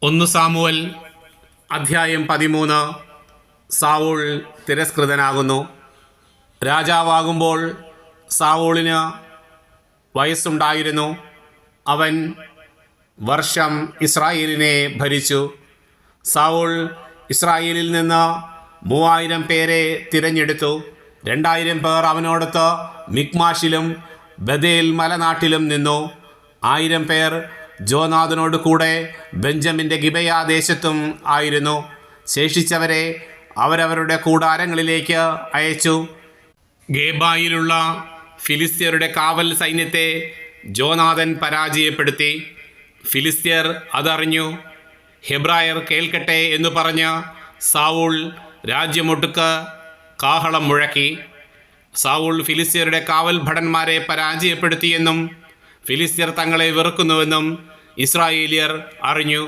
ഒന്ന് സാമുവൽ അധ്യായം 13. സാവൂൾ തിരസ്കൃതനാകുന്നു. രാജാവാകുമ്പോൾ സാവൂളിന് വയസ്സുണ്ടായിരുന്നു. അവൻ വർഷം ഇസ്രായേലിനെ ഭരിച്ചു. സാവൂൾ ഇസ്രായേലിൽ നിന്ന് 3000 പേരെ തിരഞ്ഞെടുത്തു. 2000 പേർ അവനോടൊത്ത് മിക്മാഷിലും ബദേൽ മലനാട്ടിലും നിന്നു. 1000 പേർ ജോനാഥനോട് കൂടെ ബെഞ്ചമിൻ്റെ ഗിബെയ ദേശത്തും ആയിരുന്നു. ശേഷിച്ചവരെ അവരവരുടെ കൂടാരങ്ങളിലേക്ക് അയച്ചു. ഗേബായിലുള്ള ഫിലിസ്ത്യരുടെ കാവൽ സൈന്യത്തെ ജോനാഥൻ പരാജയപ്പെടുത്തി. ഫിലിസ്ത്യർ അതറിഞ്ഞു. ഹെബ്രായർ കേൾക്കട്ടെ എന്ന് പറഞ്ഞ് സാവൂൾ രാജ്യമൊട്ടുക്ക് കാഹളം മുഴക്കി. സാവൂൾ ഫിലിസ്ത്യരുടെ കാവൽ ഭടന്മാരെ പരാജയപ്പെടുത്തിയെന്നും ഫിലിസ്ത്യർ തങ്ങളെ വെറുക്കുന്നുവെന്നും ഇസ്രായേലിയർ അറിഞ്ഞു.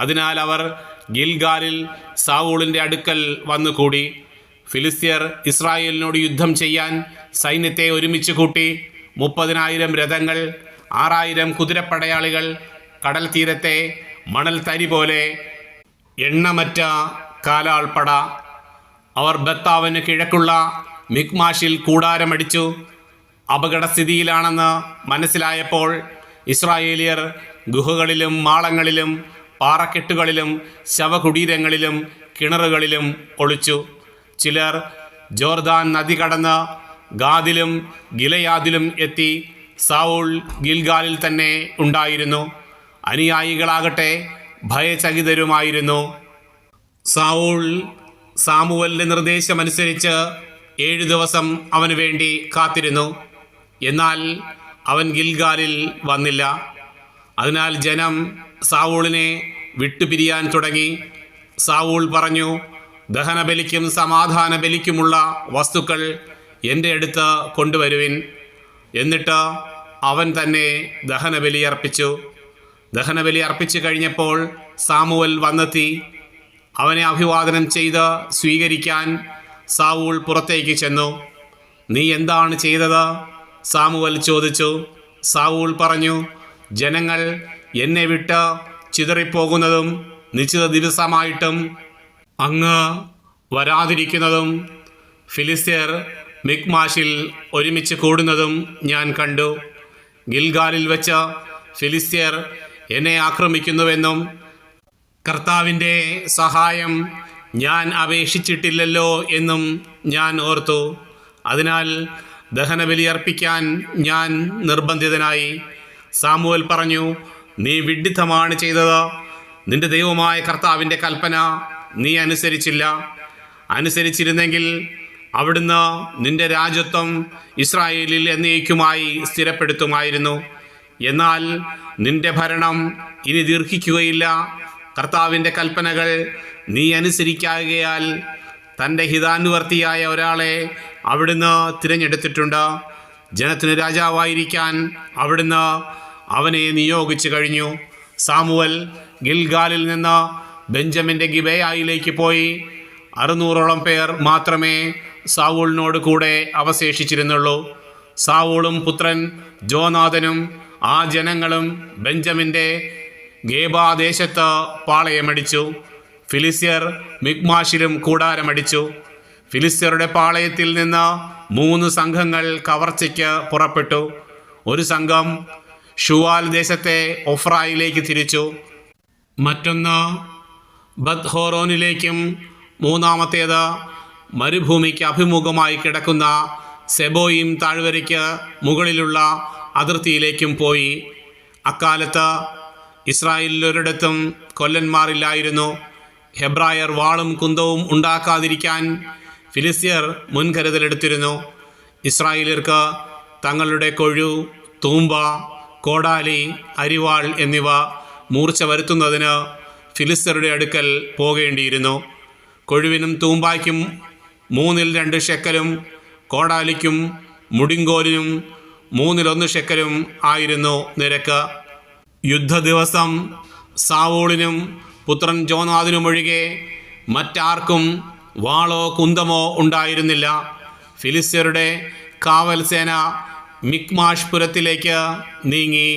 അതിനാൽ അവർ ഗിൽഗാലിൽ സാവൂളിൻ്റെ അടുക്കൽ വന്നുകൂടി. ഫിലിസ്ത്യർ ഇസ്രായേലിനോട് യുദ്ധം ചെയ്യാൻ സൈന്യത്തെ ഒരുമിച്ച് കൂട്ടി. 30,000 രഥങ്ങൾ, 6,000 കുതിരപ്പടയാളികൾ, കടൽ തീരത്തെ മണൽ തരി പോലെ എണ്ണമറ്റ കാലാൾപ്പട. അവർ ബത്താവിന് കിഴക്കുള്ള മിക്മാഷിൽ കൂടാരമടിച്ചു. അപകടസ്ഥിതിയിലാണെന്ന് മനസ്സിലായപ്പോൾ ഇസ്രായേലിയർ ഗുഹകളിലും മാളങ്ങളിലും പാറക്കെട്ടുകളിലും ശവകുടീരങ്ങളിലും കിണറുകളിലും ഒളിച്ചു. ചിലർ ജോർദാൻ നദി കടന്ന് ഗാദിലും ഗിലയാദിലും എത്തി. സാവൂൾ ഗിൽഗാലിൽ തന്നെ ഉണ്ടായിരുന്നു. അനുയായികളാകട്ടെ ഭയചകിതരുമായിരുന്നു. സാവൂൾ സാമുവലിൻ്റെ നിർദ്ദേശമനുസരിച്ച് 7 ദിവസം അവന് വേണ്ടി കാത്തിരുന്നു. എന്നാൽ അവൻ ഗിൽഗാലിൽ വന്നില്ല. അതിനാൽ ജനം സാവൂളിനെ വിട്ടുപിരിയാൻ തുടങ്ങി. സാവൂൾ പറഞ്ഞു, ദഹനബലിക്കും സമാധാന ബലിക്കുമുള്ള വസ്തുക്കൾ എൻ്റെ അടുത്ത് കൊണ്ടുവരുവിൻ. എന്നിട്ട് അവൻ തന്നെ ദഹനബലി അർപ്പിച്ചു. ദഹനബലി അർപ്പിച്ചു കഴിഞ്ഞപ്പോൾ സാമുവൽ വന്നെത്തി. അവനെ അഭിവാദനം ചെയ്ത് സ്വീകരിക്കാൻ സാവൂൾ പുറത്തേക്ക് ചെന്നു. നീ എന്താണ് ചെയ്തത്? സാമുവൽ ചോദിച്ചു. സാവൂൾ പറഞ്ഞു, ജനങ്ങൾ എന്നെ വിട്ട് ചിതറിപ്പോകുന്നതും നിശ്ചിത ദിവസമായിട്ടും അങ്ങ് വരാതിരിക്കുന്നതും ഫിലിസ്ത്യർ മിക്മാഷിൽ ഒരുമിച്ച് കൂടുന്നതും ഞാൻ കണ്ടു. ഗിൽഗാലിൽ വെച്ച് ഫിലിസ്ത്യർ എന്നെ ആക്രമിക്കുന്നുവെന്നും കർത്താവിൻ്റെ സഹായം ഞാൻ അപേക്ഷിച്ചിട്ടില്ലല്ലോ എന്നും ഞാൻ ഓർത്തു. അതിനാൽ ദഹനബലി അർപ്പിക്കാൻ ഞാൻ നിർബന്ധിതനായി. സാമുവൽ പറഞ്ഞു, നീ വിഡ്ഢിത്തമാണ് ചെയ്തത്. നിന്റെ ദൈവമായ കർത്താവിൻ്റെ കൽപ്പന നീ അനുസരിച്ചില്ല. അനുസരിച്ചിരുന്നെങ്കിൽ അവിടുന്ന് നിന്റെ രാജത്വം ഇസ്രായേലിൽ എന്നേക്കുമായി സ്ഥിരപ്പെടുത്തുമായിരുന്നു. എന്നാൽ നിന്റെ ഭരണം ഇനി ദീർഘിക്കുകയില്ല. കർത്താവിൻ്റെ കൽപ്പനകൾ നീ അനുസരിക്കായകയാൽ തൻ്റെ ഹിതാനുവർത്തിയായ ഒരാളെ അവിടുന്ന് തിരഞ്ഞെടുത്തിട്ടുണ്ട്. ജനത്തിന് രാജാവായിരിക്കാൻ അവിടുന്ന് അവനെ നിയോഗിച്ചു കഴിഞ്ഞു. സാമുവൽ ഗിൽഗാലിൽ നിന്ന് ബെഞ്ചമിൻ്റെ ഗിബെയയിലേക്ക് പോയി. 600ഓളം പേർ മാത്രമേ സാവൂളിനോട് കൂടെ അവശേഷിച്ചിരുന്നുള്ളൂ. സാവൂളും പുത്രൻ ജോനാഥനും ആ ജനങ്ങളും ബെഞ്ചമിൻ്റെ ഗേബാ ദേശത്ത് പാളയമടിച്ചു. ഫിലിസ്ത്യർ മിക്മാഷിലും കൂടാരമടിച്ചു. ഫിലിസ്ത്യരുടെ പാളയത്തിൽ നിന്ന് 3 സംഘങ്ങൾ കവർച്ചയ്ക്ക് പുറപ്പെട്ടു. ഒരു സംഘം ഷുവാൽ ദേശത്തെ ഒഫ്രായിലേക്ക് തിരിച്ചു, മറ്റൊന്ന് ബത്ത്ഹോറോനിലേക്കും മൂന്നാമത്തേത് മരുഭൂമിക്ക് അഭിമുഖമായി കിടക്കുന്ന സെബോയിം താഴ്വരയ്ക്ക് മുകളിലുള്ള അതിർത്തിയിലേക്കും പോയി. അക്കാലത്ത് ഇസ്രായേലിലൊരിടത്തും കൊല്ലന്മാരില്ലായിരുന്നു. ഹെബ്രായർ വാളും കുന്തവും ഉണ്ടാക്കാതിരിക്കാൻ ഫിലിസ്ത്യർ മുൻകരുതലെടുത്തിരുന്നു. ഇസ്രായേലിയർക്ക് തങ്ങളുടെ കൊഴു, തൂമ്പ, കോടാലി, അരിവാൾ എന്നിവ മൂർച്ച വരുത്തുന്നതിന് ഫിലിസ്ത്യരുടെ അടുക്കൽ പോകേണ്ടിയിരുന്നു. കൊഴുവിനും തൂമ്പായ്ക്കും 2 ഷെക്കലും കോടാലിക്കും മുടിങ്കോലിനും 1 ഷെക്കലും ആയിരുന്നു നിരക്ക്. യുദ്ധ ദിവസം സാവൂളിനും പുത്രൻ ജോനാഥിനുമൊഴികെ മറ്റാർക്കും വാളോ കുന്തമോ ഉണ്ടായിരുന്നില്ല. ഫിലിസ്ത്യരുടെ കാവൽ സേന മിക്മാഷ് പുരത്തിലേക്ക് നീങ്ങി.